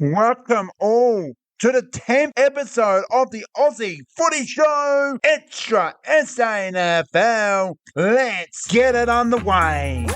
Welcome all to the 10th episode of the Aussie Footy Show Extra SANFL. Let's get it underway.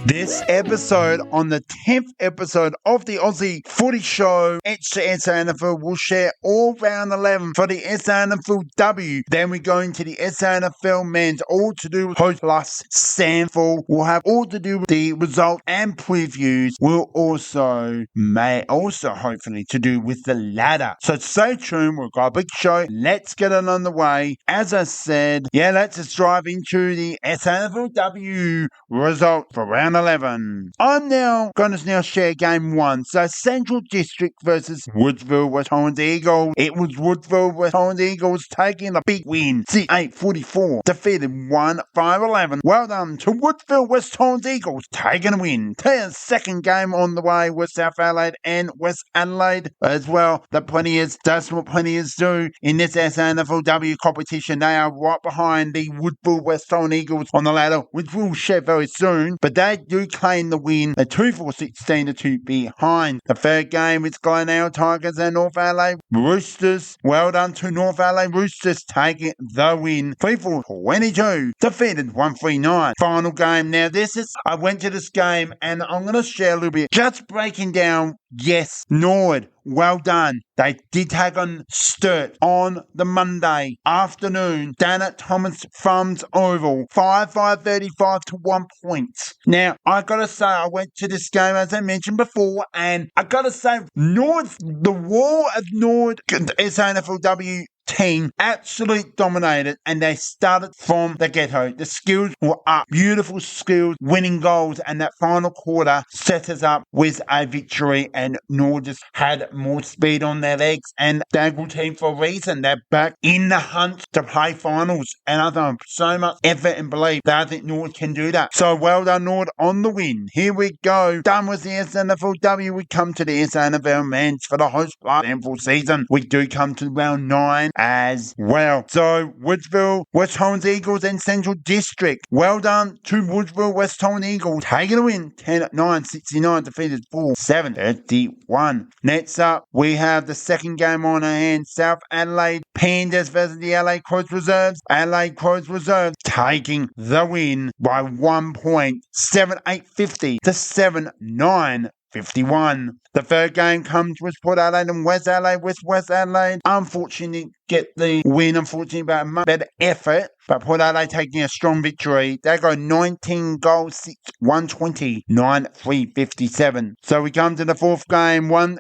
This episode, on the 10th episode of the Aussie Footy Show Extra SANFL, will share all round 11 for the SANFLW. Then we go into the SANFL men's, all to do with Host plus SANFL. We'll have all to do with the result and previews. We'll may also hopefully to do with the ladder. So stay tuned. We've got a big show. Let's get it on the way. As I said, let's just drive into the SANFLW result for round 11. I'm now going to share game 1. So Central District versus Woodsville West Holland Eagles. It was Woodsville West Holland Eagles taking a big win. 8-44, defeated 1-5-11. Well done to Woodsville West Holland Eagles taking a win. The second game on the way was South Adelaide and West Adelaide as well. That's what Preivews do in this SANFLW competition. They are right behind the Woodville West Holland Eagles on the ladder, which we'll share very soon. But they do claim the win, a 2-4-16 to 2 behind. The third game is Glenelg Tigers and North Adelaide Roosters. Well done to North Adelaide Roosters taking the win. 3-4-22, defeated 1-3-9. Final game. Now I went to this game and I'm going to share a little bit, just breaking down. Yes, Nord, well done. They did take on Sturt on the Monday afternoon down at Thomas Thumbs Oval. 5-35 to 1 point. Now, I gotta say, I went to this game, as I mentioned before, and I gotta say, the wall of Nord, SANFLW team absolutely dominated, and they started from the ghetto. The skills were up, beautiful skills, winning goals, and that final quarter set us up with a victory, and Nord just had more speed on their legs, and they're a good team for a reason. They're back in the hunt to play finals, and I don't so much effort and belief that I think Nord can do that. So well done, Nord, on the win. Here we go. Done with the SANFLW. We come to the SANFL men's for the host SANFL season. We do come to round 9 as well. So Woodsville West Holland Eagles and Central District. Well done to Woodsville West Holland Eagles taking a win. 10-9-69, defeated 4-7-31. Next up, we have the second game on our hand. South Adelaide Pandas versus the Adelaide Crows Reserves. Adelaide Crows Reserves taking the win by 1 point. 7-8-50 to 7-9-51. The third game comes with Port Adelaide and West Adelaide, with West Adelaide unfortunately get the win, but a much better effort. But Port Adelaide taking a strong victory. They go 19 goals, 120, 9-3-57. So we come to the fourth game. I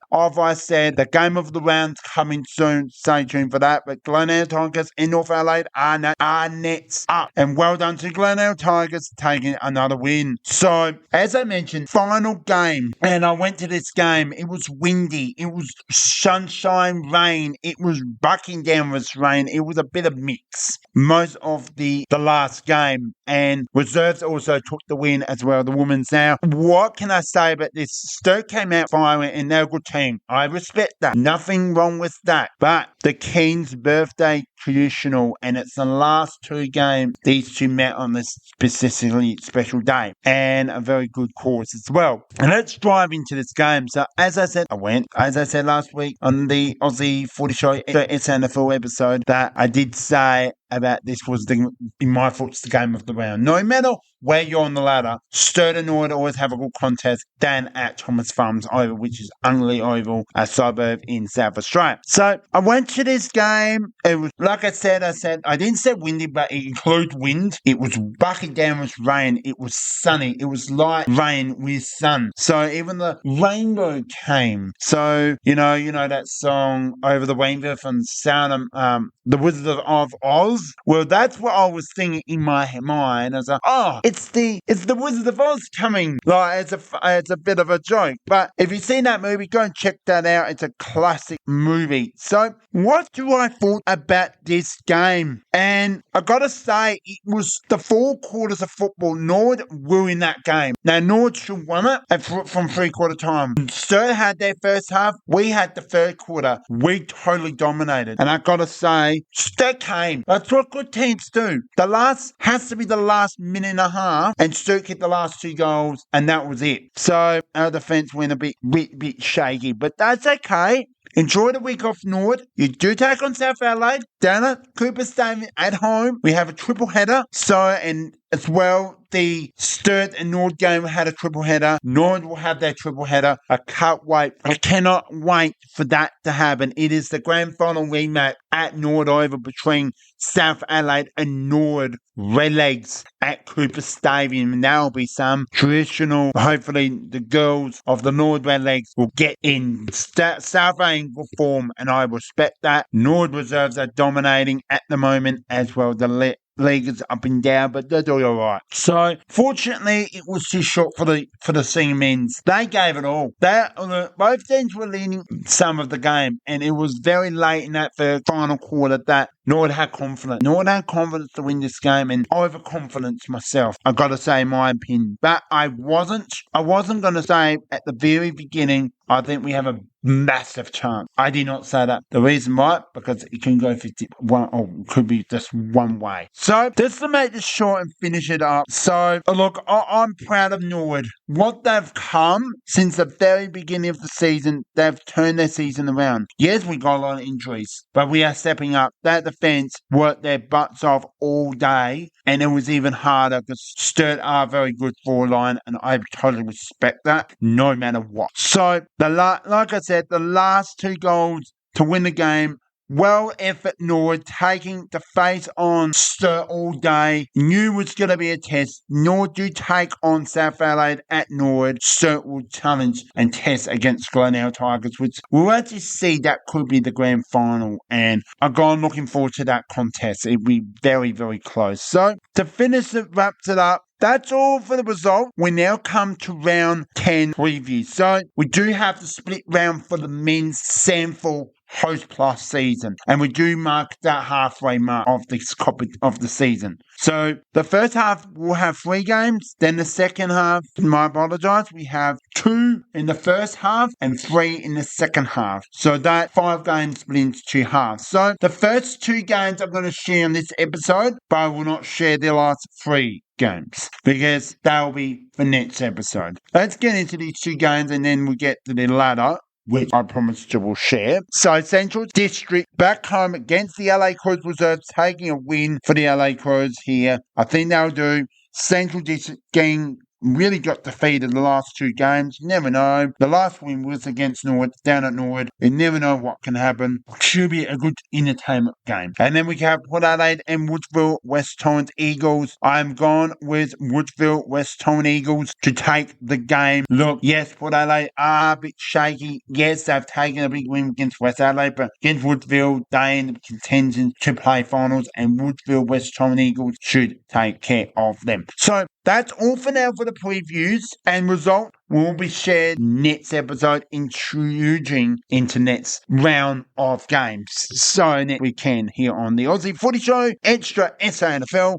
said, the game of the round's coming soon. Stay tuned for that. But Glenelg Tigers and North Adelaide are next up. And well done to Glenelg Tigers taking another win. So, as I mentioned, final game. And I went to this game. It was windy. It was sunshine, rain. It was bucking down with rain. It was a bit of mix. Most of the last game, and Reserves also took the win as well, the women's. Now, what can I say about this? Stoke came out firing and they're a good team. I respect that. Nothing wrong with that. But the King's birthday traditional, and it's the last 2 games these two met on this specifically special day, and a very good cause as well. And let's dive into this game. So as I said last week on the Aussie Footy Show SANFL episode, that I did say about this was, in my thoughts, the game of the round. No matter where you're on the ladder, Sturt and Nord always have a good contest down at Thomas Thumbs Oval, which is Ungley Oval, a suburb in South Australia. So I went to this game. It was, like I said, I didn't say windy, but it includes wind. It was bucking down with rain. It was sunny. It was light rain with sun. So even the rainbow came. So, you know that song, Over the Rainbow from Sound, The Wizard of Oz? Well, that's what I was thinking in my mind. I was like, oh, it's the Wizard of Oz coming. Like, it's a bit of a joke. But if you've seen that movie, go and check that out. It's a classic movie. So, what do I thought about this game? And I gotta say, it was the 4 quarters of football. Nord ruined that game. Now, Nord should won it from 3-quarter time. Sturt had their first half. We had the third quarter. We totally dominated. And I gotta say, Sturt came. That's what good teams do. The last has to be the last minute and a half, and Sturt hit the last 2 goals, and that was it. So our defense went a bit shaky, but that's okay. Enjoy the week off, Nord. You do take on South Adelaide, down at Cooper Stadium at home. We have a triple header. And as well, the Sturt and Nord game had a triple header. Nord will have their triple header. I can't wait. I cannot wait for that to happen. It is the grand final rematch at Nord over between South Adelaide and Nord Redlegs at Cooper Stadium. And there will be some traditional, hopefully the girls of the Nord Redlegs will get in South Adelaide form, and I respect that. Nord reserves are dominating at the moment as well. The league is up and down, but they're doing all right. So, fortunately, it was too short for the senior men's. They gave it all. Both teams were leading some of the game, and it was very late in that final quarter that Nord had confidence. Nord had confidence to win this game, and overconfidence myself, I've got to say, in my opinion. But I wasn't going to say at the very beginning, I think we have a massive chance. I did not say that. The reason why, because it can go 51, or it could be just one way. So, just to make this short and finish it up. So, look, I'm proud of Nord. What they've come since the very beginning of the season, they've turned their season around. Yes, we got a lot of injuries, but we are stepping up. That defense worked their butts off all day, and it was even harder because Sturt are a very good forward line, and I totally respect that, no matter what. So, like I said, the last 2 goals to win the game, well effort Nord, taking the face on Sturt all day. Knew it was going to be a test. Nord do take on South Adelaide at Nord. Sturt will challenge and test against Glenelg Tigers, which we'll actually see that could be the grand final. And I'm looking forward to that contest. It'll be very, very close. So, to finish it, wraps it up. That's all for the result. We now come to round 10 preview. So, we do have the split round for the men's SANFL Host Plus season, and we do mark that halfway mark of the season. So the first half will have 3 games, then the second half, I apologise, we have 2 in the first half and 3 in the second half. So that 5 games split into 2 halves. So the first 2 games I'm going to share in this episode, but I will not share the last 3 games because they'll be for next episode. Let's get into these 2 games and then we'll get to the ladder, which I promised you will share. So, Central District back home against the LA Crows Reserves, taking a win for the LA Crows here. I think they'll do. Central District game really got defeated the last 2 games. You never know. The last win was against Nord, down at Nord. You never know what can happen. Should be a good entertainment game. And then we have Port Adelaide and Woodville West Torrens Eagles. I'm gone with Woodville West Torrens Eagles to take the game. Look, yes, Port Adelaide are a bit shaky. Yes, they've taken a big win against West Adelaide, but against Woodville, they in contention to play finals, and Woodville West Torrens Eagles should take care of them. So, that's all for now for the previews, and result will be shared next episode, intruding into next round of games. So next weekend here on the Aussie Footy Show, extra SANFL.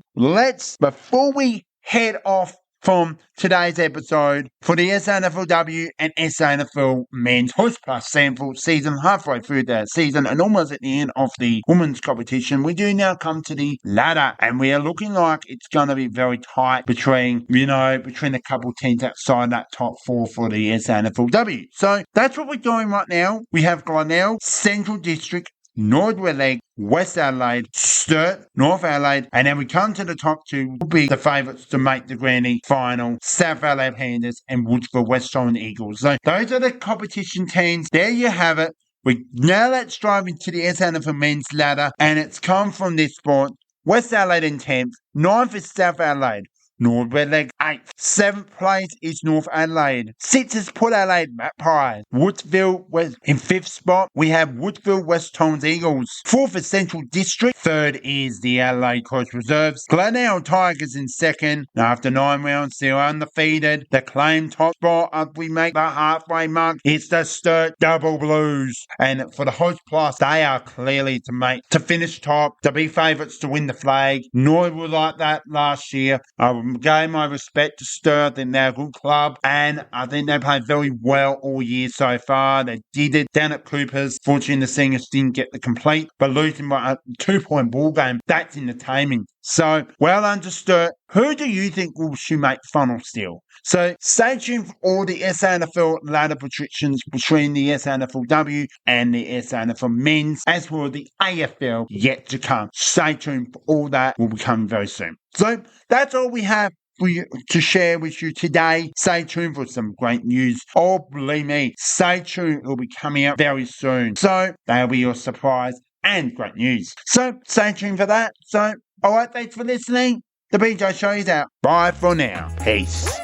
Before we head off from today's episode for the SANFLW and SANFL Men's Host Plus SANFL season, halfway through the season and almost at the end of the women's competition, we do now come to the ladder, and we are looking like it's going to be very tight between a couple teams outside that top 4 for the SANFLW. So that's what we're doing right now. We have Glenelg, Central District, Nord Redlegs, West Adelaide, Sturt, North Adelaide, and then we come to the top 2, will be the favourites to make the Granny final, South Adelaide Panthers and Woodville West Torrens Eagles. So those are the competition teams. There you have it. Now let's drive into the SANFL men's ladder, and it's come from this spot. West Adelaide in 10th, 9th is South Adelaide, Nord Redlegs 8th. 7th place is North Adelaide. 6th is Port Adelaide Magpies. Woodville was in 5th spot. We have Woodville West Torrens Eagles. 4th is Central District. 3rd is the Adelaide Coast Reserves. Glenelg Tigers in 2nd. After 9 rounds, still undefeated. The claim top spot up we make the halfway mark. It's the Sturt Double Blues. And for the Host Plus, they are clearly to finish top, to be favourites to win the flag. Nor were like that last year. I gave my respect to Sturt. I think they're a good club. And I think they played very well all year so far. They did it down at Cooper's. Fortunately, the Singers didn't get the complete, but losing by a 2-point ball game, that's entertaining. So, well understood. Who do you think should make funnel still? So, stay tuned for all the SANFL ladder predictions between the SANFLW and the SANFL men's, as well as the AFL yet to come. Stay tuned for all that will be coming very soon. So, that's all we have for you to share with you today. Stay tuned for some great news. Oh, believe me, stay tuned. It will be coming out very soon. So, that'll be your surprise and great news. So, stay tuned for that. So, all right, thanks for listening. The BJ Show is out. Bye for now. Peace.